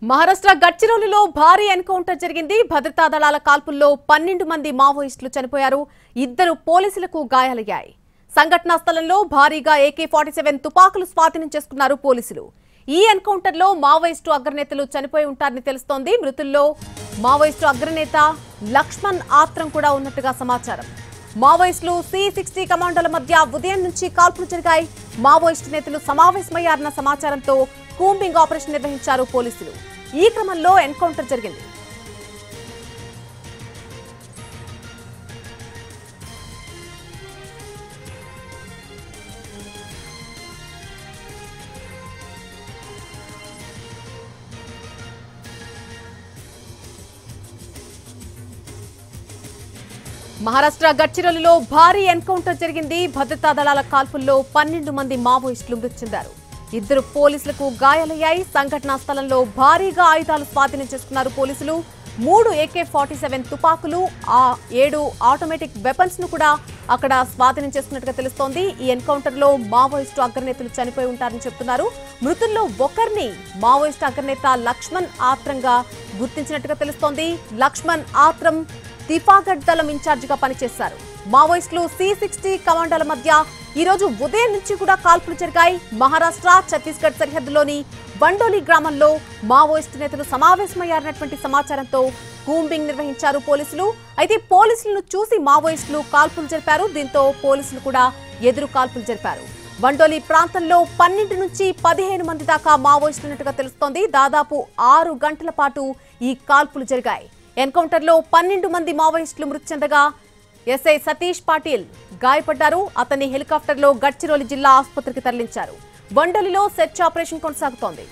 మహారాష్ట్ర గడ్చిరోలిలో భారీ ఎన్కౌంటర్ జరిగింది. భద్రతా దళాల కాల్పుల్లో 12 మంది మావోయిస్టులు చనిపోయారు. 2 పోలీసులకు గాయాలయ్యాయి. సంఘటనా స్థలంలో భారీగా AK-47 తుపాకులు స్వాధీనం చేసుకున్నారు పోలీసులు. ఈ ఎన్కౌంటర్లో మావోయిస్టు అగ్రనేతలు చనిపోయి ఉంటారని తెలుస్తోంది. మృతుల్లో మావోయిస్టు అగ్రనేత లక్ష్మణ్ ఆత్రం కూడా ఉన్నట్టుగా సమాచారం. మావోయిస్టులు C-60 కమాండోల మధ్య ఉదయం నుంచి కాల్పులు జరిగాయి. మావోయిస్టు నేతలు సమావేశమయ్యారన్న సమాచారంతో కూంబింగ్ ఆపరేషన్ నిర్వహించారు పోలీసులు. ఈ క్రమంలో ఎన్కౌంటర్ జరిగింది. మహారాష్ట్ర గడ్చిరోలిలో భారీ ఎన్కౌంటర్ జరిగింది. భద్రతా దళాల కాల్పుల్లో 12 మంది మావోయిస్టులు మృతి చెందారు. 2 పోలీసులకు గాయాలయ్యాయి. సంఘటనా స్థలంలో భారీగా ఆయుధాలు స్వాధీనం చేసుకున్నారు పోలీసులు. 3 AK-47 తుపాకులు, 7 ఆటోమేటిక్ వెపన్స్ ను కూడా అక్కడ స్వాధీనం చేసుకున్నట్టుగా తెలుస్తోంది. ఈ ఎన్కౌంటర్ లో మావోయిస్టు అగ్రనేతలు చనిపోయి ఉంటారని చెప్తున్నారు. మృతుల్లో ఒకరిని మావోయిస్టు అగ్రనేత లక్ష్మణ్ ఆత్రంగా గుర్తించినట్టుగా తెలుస్తోంది. లక్ష్మణ్ ఆత్రం తిఫాగఢ్ దళం ఇన్ఛార్జిగా పనిచేశారు. మావోయిస్టులు C-60 కమాండోల మధ్య ఈ రోజు ఉదయం నుంచి కూడా కాల్పులు జరిగాయి. మహారాష్ట్ర ఛత్తీస్గఢ్ సరిహద్దులోని బండోలి గ్రామంలో మావోయిస్టు నేతలు సమావేశమయ్యారన్నటువంటి సమాచారంతో కూంబింగ్ నిర్వహించారు పోలీసులు. అయితే పోలీసులను చూసి మావోయిస్టులు కాల్పులు జరిపారు. దీంతో పోలీసులు కూడా ఎదురు కాల్పులు జరిపారు. బండోలి ప్రాంతంలో 12 నుంచి 15 మంది దాకా మావోయిస్టులు ఉన్నట్టుగా తెలుస్తోంది. దాదాపు 6 గంటల పాటు ఈ కాల్పులు జరిగాయి. ఎన్కౌంటర్లో 12 మంది మావోయిస్టులు మృతి చెందగా ఎస్ఐ సతీష్ పాటిల్ గాయపడ్డారు. అతన్ని హెలికాప్టర్లో గడ్చిరోలి జిల్లా ఆసుపత్రికి తరలించారు. బండోలిలో సెర్చ్ ఆపరేషన్ కొనసాగుతోంది.